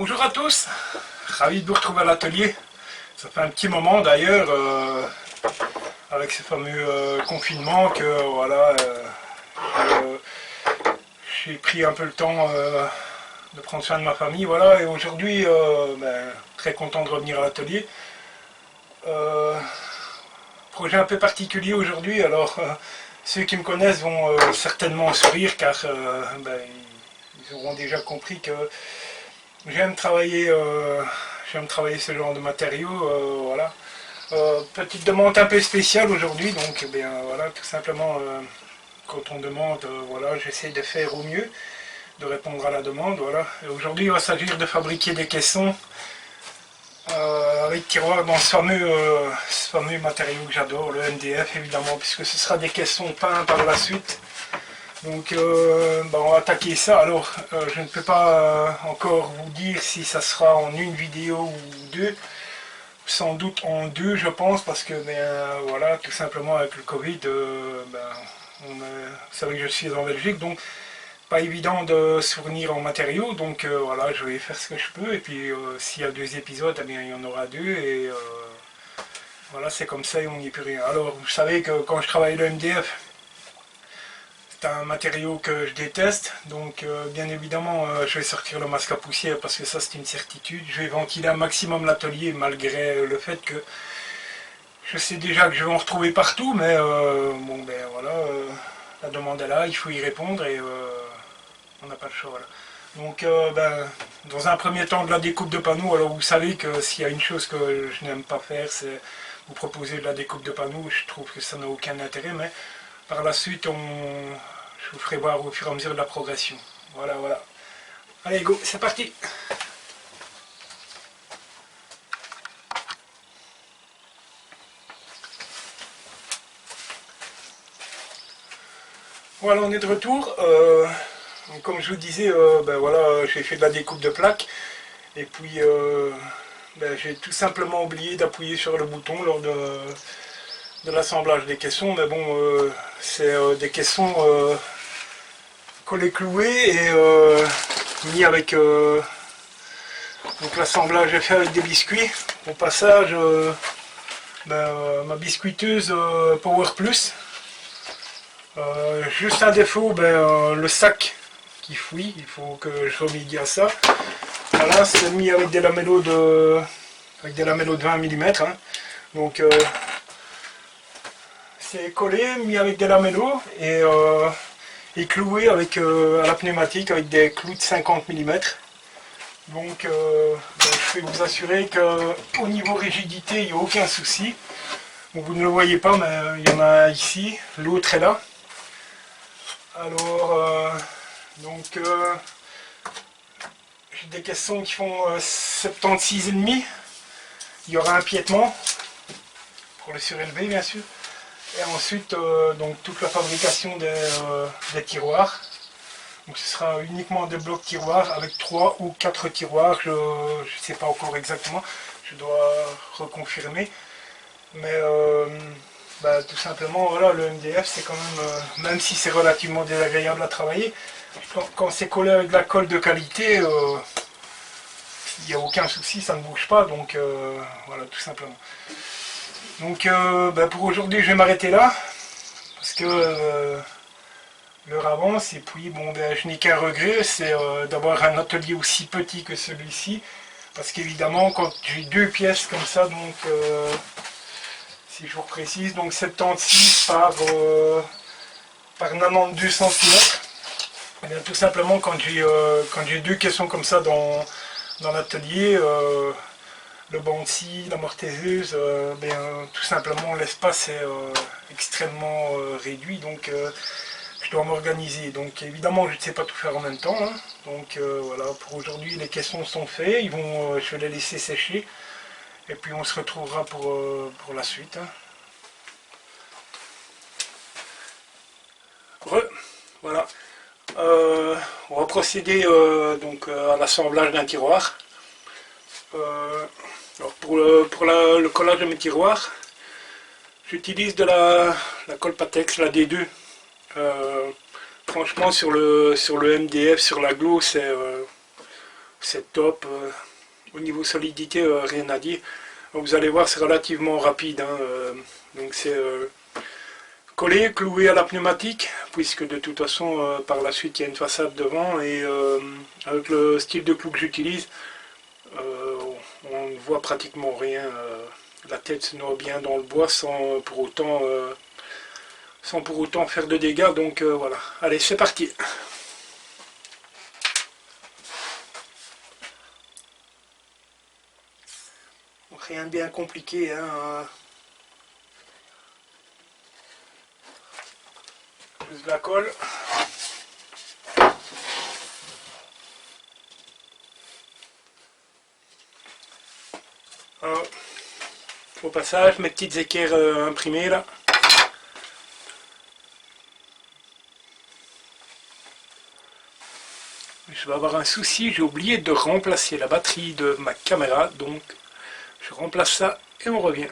Bonjour à tous, ravi de vous retrouver à l'atelier. Ça fait un petit moment d'ailleurs, avec ce fameux confinement, que voilà, j'ai pris un peu le temps de prendre soin de ma famille. Voilà, et aujourd'hui, très content de revenir à l'atelier. Projet un peu particulier aujourd'hui, alors ceux qui me connaissent vont certainement sourire car ils auront déjà compris que j'aime travailler ce genre de matériaux, voilà. Petite demande un peu spéciale aujourd'hui, donc voilà, tout simplement quand on demande, voilà, j'essaie de faire au mieux, de répondre à la demande, voilà. Aujourd'hui, il va s'agir de fabriquer des caissons avec tiroirs dans ce fameux matériau que j'adore, le MDF évidemment, puisque ce sera des caissons peints par la suite. Donc on va attaquer ça. Alors je ne peux pas encore vous dire si ça sera en une vidéo ou deux, sans doute en deux je pense, parce que voilà, tout simplement avec le Covid, vous savez que je suis en Belgique, donc pas évident de se fournir en matériaux, donc voilà, je vais faire ce que je peux, et puis s'il y a deux épisodes, eh bien il y en aura deux, et voilà, c'est comme ça et on n'y peut rien. Alors vous savez que quand je travaille le MDF, c'est un matériau que je déteste, donc bien évidemment je vais sortir le masque à poussière parce que ça c'est une certitude. Je vais ventiler un maximum l'atelier malgré le fait que je sais déjà que je vais en retrouver partout, mais voilà, la demande est là, il faut y répondre et on n'a pas le choix. Voilà. Donc dans un premier temps de la découpe de panneaux, alors vous savez que s'il y a une chose que je n'aime pas faire, c'est vous proposer de la découpe de panneaux, je trouve que ça n'a aucun intérêt, mais par la suite, je vous ferai voir au fur et à mesure de la progression. Voilà, voilà. Allez, go, c'est parti. Voilà, on est de retour. Comme je vous disais, voilà, j'ai fait de la découpe de plaques. Et puis, j'ai tout simplement oublié d'appuyer sur le bouton lors de l'assemblage des caissons. Mais bon, c'est des caissons collés cloués et mis avec donc l'assemblage est fait avec des biscuits. Au passage, ma biscuiteuse Power Plus. Juste un défaut, le sac qui fouille, il faut que je remédie à ça. Voilà, c'est mis avec des lamellos de 20 mm. Hein. Donc c'est collé, mis avec des lamellos et cloué avec, à la pneumatique avec des clous de 50 mm. Donc je peux vous assurer qu'au niveau rigidité, il n'y a aucun souci. Bon, vous ne le voyez pas, mais il y en a ici, l'autre est là. Alors, j'ai des caissons qui font 76,5. Il y aura un piétement pour le surélever, bien sûr. Et ensuite, donc toute la fabrication des tiroirs. Donc ce sera uniquement des blocs tiroirs avec 3 ou 4 tiroirs. Je ne sais pas encore exactement. Je dois reconfirmer. Mais tout simplement, voilà, le MDF, c'est quand même, même si c'est relativement désagréable à travailler, quand c'est collé avec de la colle de qualité, il n'y a aucun souci, ça ne bouge pas, donc voilà, tout simplement. Donc pour aujourd'hui, je vais m'arrêter là, parce que l'heure avance, et puis bon, je n'ai qu'un regret, c'est d'avoir un atelier aussi petit que celui-ci, parce qu'évidemment, quand j'ai deux pièces comme ça, donc si je vous précise, donc 76 par 92 cm. Et bien, tout simplement, quand j'ai deux caissons comme ça dans l'atelier, le banc de scie, la mortaiseuse, tout simplement l'espace est extrêmement réduit, donc je dois m'organiser. Donc évidemment, je ne sais pas tout faire en même temps. Hein. Donc voilà, pour aujourd'hui, les caissons sont faits, je vais les laisser sécher. Et puis on se retrouvera pour la suite. Voilà. On va procéder donc à l'assemblage d'un tiroir. Alors pour le collage de mes tiroirs, j'utilise de la colle Patex, la D2. Franchement sur le MDF, sur la glue, c'est c'est top. Au niveau solidité, rien à dire. Vous allez voir, c'est relativement rapide, hein, donc c'est collé, cloué à la pneumatique, puisque de toute façon, par la suite, il y a une façade devant, et avec le style de clou que j'utilise, on ne voit pratiquement rien. La tête se noie bien dans le bois sans pour autant faire de dégâts, donc voilà. Allez, c'est parti. Rien de bien compliqué, hein. Juste de la colle. Alors, au passage, mes petites équerres imprimées là. Je vais avoir un souci, j'ai oublié de remplacer la batterie de ma caméra, donc je remplace ça et on revient.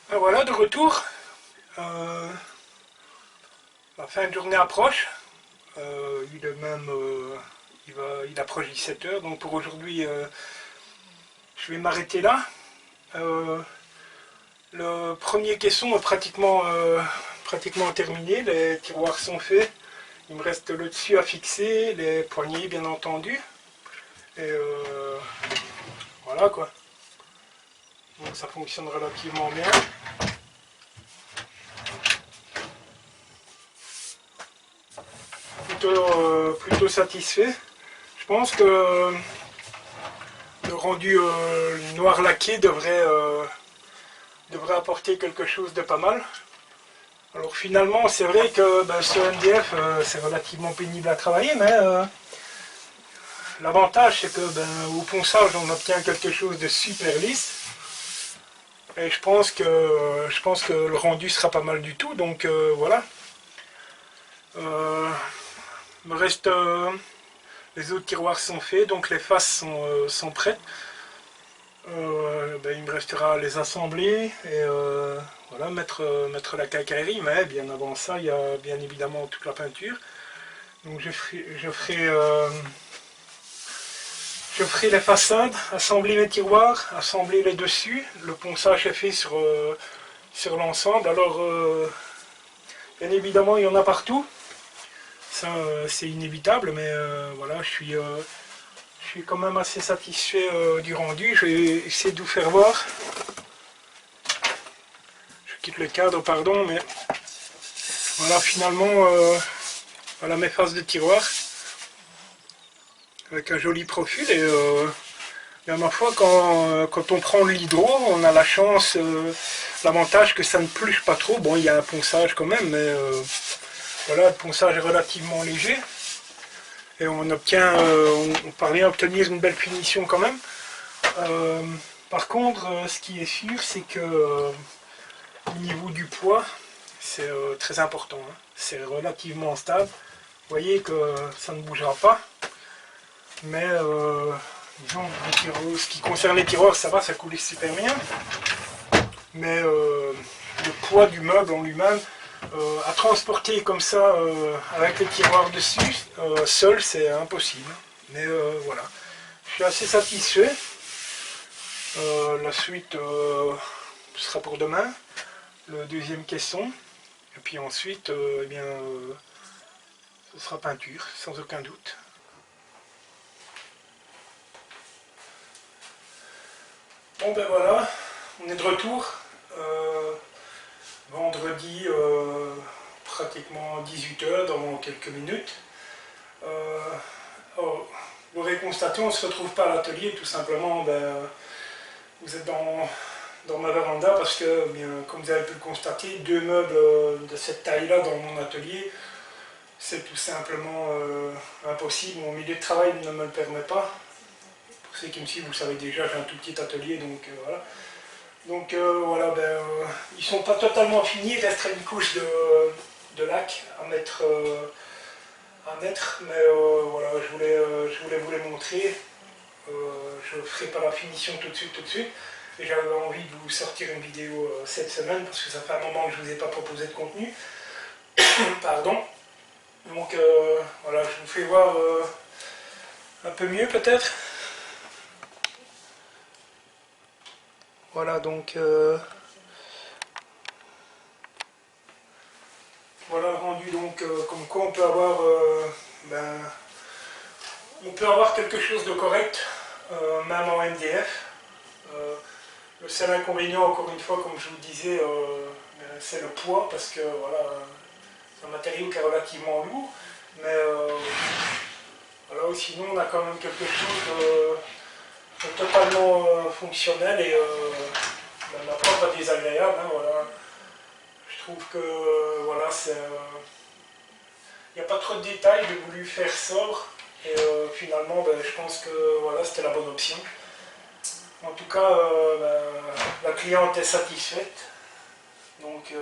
Et voilà, de retour. La fin de journée approche. Il est même, il approche 17 h. Donc pour aujourd'hui, je vais m'arrêter là. Le premier caisson est pratiquement terminé. Les tiroirs sont faits. Il me reste le dessus à fixer, les poignées bien entendu. Et voilà quoi. Donc ça fonctionne relativement bien. Plutôt satisfait. Je pense que le rendu noir laqué devrait apporter quelque chose de pas mal. Alors finalement, c'est vrai que ce MDF, c'est relativement pénible à travailler, mais l'avantage c'est que au ponçage, on obtient quelque chose de super lisse. Et je pense que le rendu sera pas mal du tout, donc voilà. Il me reste les autres tiroirs sont faits, donc les faces sont prêtes. Il me restera à les assembler et voilà, mettre la quincaillerie, mais bien avant ça, il y a bien évidemment toute la peinture. Donc je ferai les façades, assembler les tiroirs, assembler les dessus. Le ponçage est fait sur l'ensemble. Alors, bien évidemment, il y en a partout. Ça, c'est inévitable, mais voilà, je suis quand même assez satisfait du rendu. Je vais essayer de vous faire voir. Je quitte le cadre, pardon, mais voilà, finalement, voilà mes faces de tiroir. Avec un joli profil et à ma foi, quand on prend l'hydro, on a la chance, l'avantage que ça ne pluche pas trop. Bon, il y a un ponçage quand même, mais voilà, le ponçage est relativement léger. Et on obtient, on parvient à obtenir une belle finition quand même. Par contre, ce qui est sûr, c'est que au niveau du poids, c'est très important. Hein. C'est relativement stable. Vous voyez que ça ne bougera pas. Mais disons, ce qui concerne les tiroirs, ça va, ça coule super bien. Mais le poids du meuble en lui-même, à transporter comme ça avec les tiroirs dessus, seul, c'est impossible. Mais voilà, je suis assez satisfait. La suite sera pour demain, le deuxième caisson. Et puis ensuite, eh bien, ce sera peinture, sans aucun doute. Bon ben voilà, on est de retour. Vendredi, pratiquement 18 h dans quelques minutes. Oh, vous l'aurez constaté, on ne se retrouve pas à l'atelier, tout simplement, vous êtes dans ma véranda parce que, bien, comme vous avez pu le constater, 2 meubles de cette taille-là dans mon atelier, c'est tout simplement impossible. Mon milieu de travail ne me le permet pas. Pour ceux qui me suivent, vous le savez déjà, j'ai un tout petit atelier, donc voilà. Donc voilà, ils ne sont pas totalement finis, il resterait une couche de lac à mettre, mais voilà, je voulais vous les montrer. Je ne ferai pas la finition tout de suite. Et j'avais envie de vous sortir une vidéo cette semaine, parce que ça fait un moment que je ne vous ai pas proposé de contenu. Pardon. Donc voilà, je vous fais voir un peu mieux peut-être. Voilà, donc voilà le rendu, donc comme quoi on peut avoir on peut avoir quelque chose de correct, même en MDF. Le seul inconvénient, encore une fois, comme je vous disais, c'est le poids, parce que voilà, c'est un matériau qui est relativement lourd, mais voilà, sinon on a quand même quelque chose de totalement fonctionnel et pas désagréable. Hein, voilà. Je trouve que voilà, il n'y a pas trop de détails, j'ai voulu faire sobre et finalement je pense que voilà, c'était la bonne option. En tout cas, la cliente est satisfaite, donc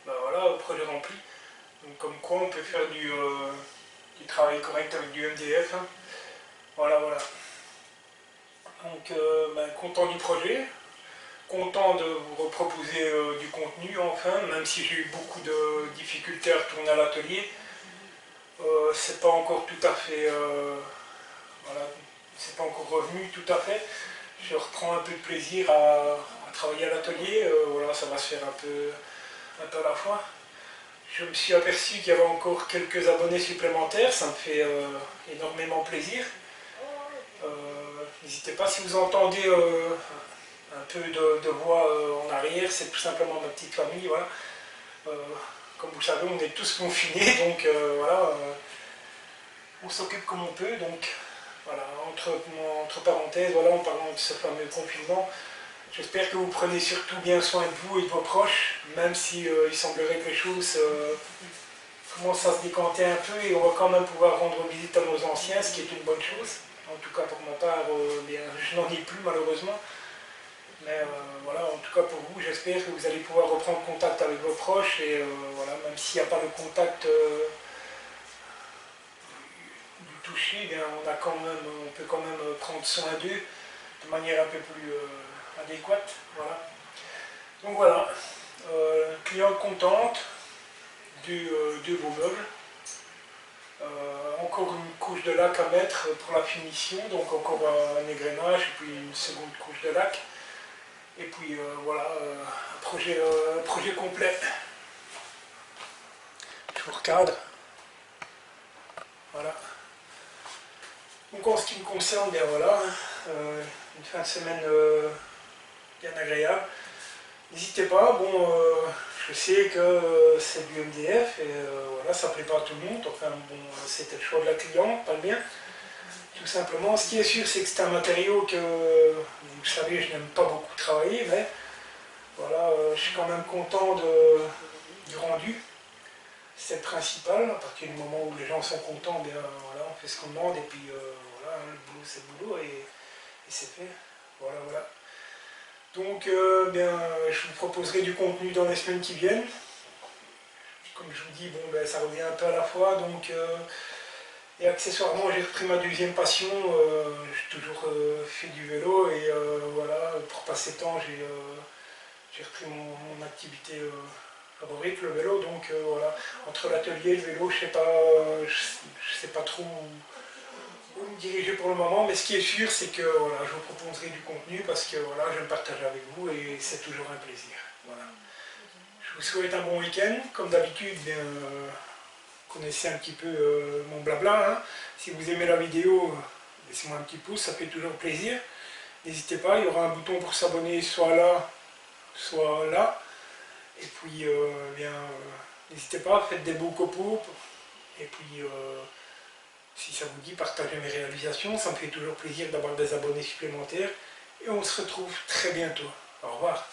voilà, projet rempli. Donc, comme quoi on peut faire du travail correct avec du MDF. Hein. Voilà. Donc content du projet, content de vous reproposer du contenu enfin, même si j'ai eu beaucoup de difficultés à retourner à l'atelier. C'est pas encore tout à fait, voilà, c'est pas encore revenu tout à fait. Je reprends un peu de plaisir à travailler à l'atelier, voilà, ça va se faire un peu à la fois. Je me suis aperçu qu'il y avait encore quelques abonnés supplémentaires, ça me fait énormément plaisir. N'hésitez pas si vous entendez un peu de voix en arrière, c'est tout simplement ma petite famille, voilà. Comme vous le savez, on est tous confinés, donc voilà, on s'occupe comme on peut, donc voilà, entre parenthèses, voilà, en parlant de ce fameux confinement, j'espère que vous prenez surtout bien soin de vous et de vos proches, même si il semblerait que les choses commencent à se décanter un peu et on va quand même pouvoir rendre visite à nos anciens, ce qui est une bonne chose. En tout cas pour ma part, je n'en ai plus malheureusement. Mais voilà, en tout cas pour vous, j'espère que vous allez pouvoir reprendre contact avec vos proches et voilà, même s'il n'y a pas le contact du toucher, bien, on peut quand même prendre soin d'eux de manière un peu plus adéquate. Voilà. Donc voilà, cliente contente de vos meubles. Encore une couche de lac à mettre pour la finition, donc encore un égrenage et puis une seconde couche de lac. Et puis voilà, un projet complet. Je vous recadre. Voilà. Donc en ce qui me concerne, bien voilà, une fin de semaine bien agréable. N'hésitez pas, bon, je sais que c'est du MDF et voilà, ça ne plaît pas à tout le monde. Enfin bon, c'était le choix de la cliente, pas le mien. Tout simplement, ce qui est sûr, c'est que c'est un matériau que, vous le savez, je n'aime pas beaucoup travailler, mais voilà, je suis quand même content du rendu. C'est le principal, à partir du moment où les gens sont contents, bien voilà, on fait ce qu'on demande et puis voilà, le boulot c'est le boulot et c'est fait. Voilà. Donc je vous proposerai du contenu dans les semaines qui viennent. Comme je vous dis, bon ça revient un peu à la fois, donc et accessoirement j'ai repris ma deuxième passion, j'ai toujours fait du vélo et voilà, pour passer le temps j'ai repris mon activité favorite, le vélo, donc voilà, entre l'atelier et le vélo, je sais pas trop où me diriger pour le moment, mais ce qui est sûr, c'est que voilà, je vous proposerai du contenu parce que voilà, je le partage avec vous et c'est toujours un plaisir. Voilà. Je vous souhaite un bon week-end, comme d'habitude, connaissez un petit peu mon blabla. Hein. Si vous aimez la vidéo, laissez-moi un petit pouce, ça fait toujours plaisir. N'hésitez pas, il y aura un bouton pour s'abonner, soit là, soit là. Et puis, n'hésitez pas, faites des beaux copeaux. Et puis, Si ça vous dit, partagez mes réalisations, ça me fait toujours plaisir d'avoir des abonnés supplémentaires. Et on se retrouve très bientôt. Au revoir.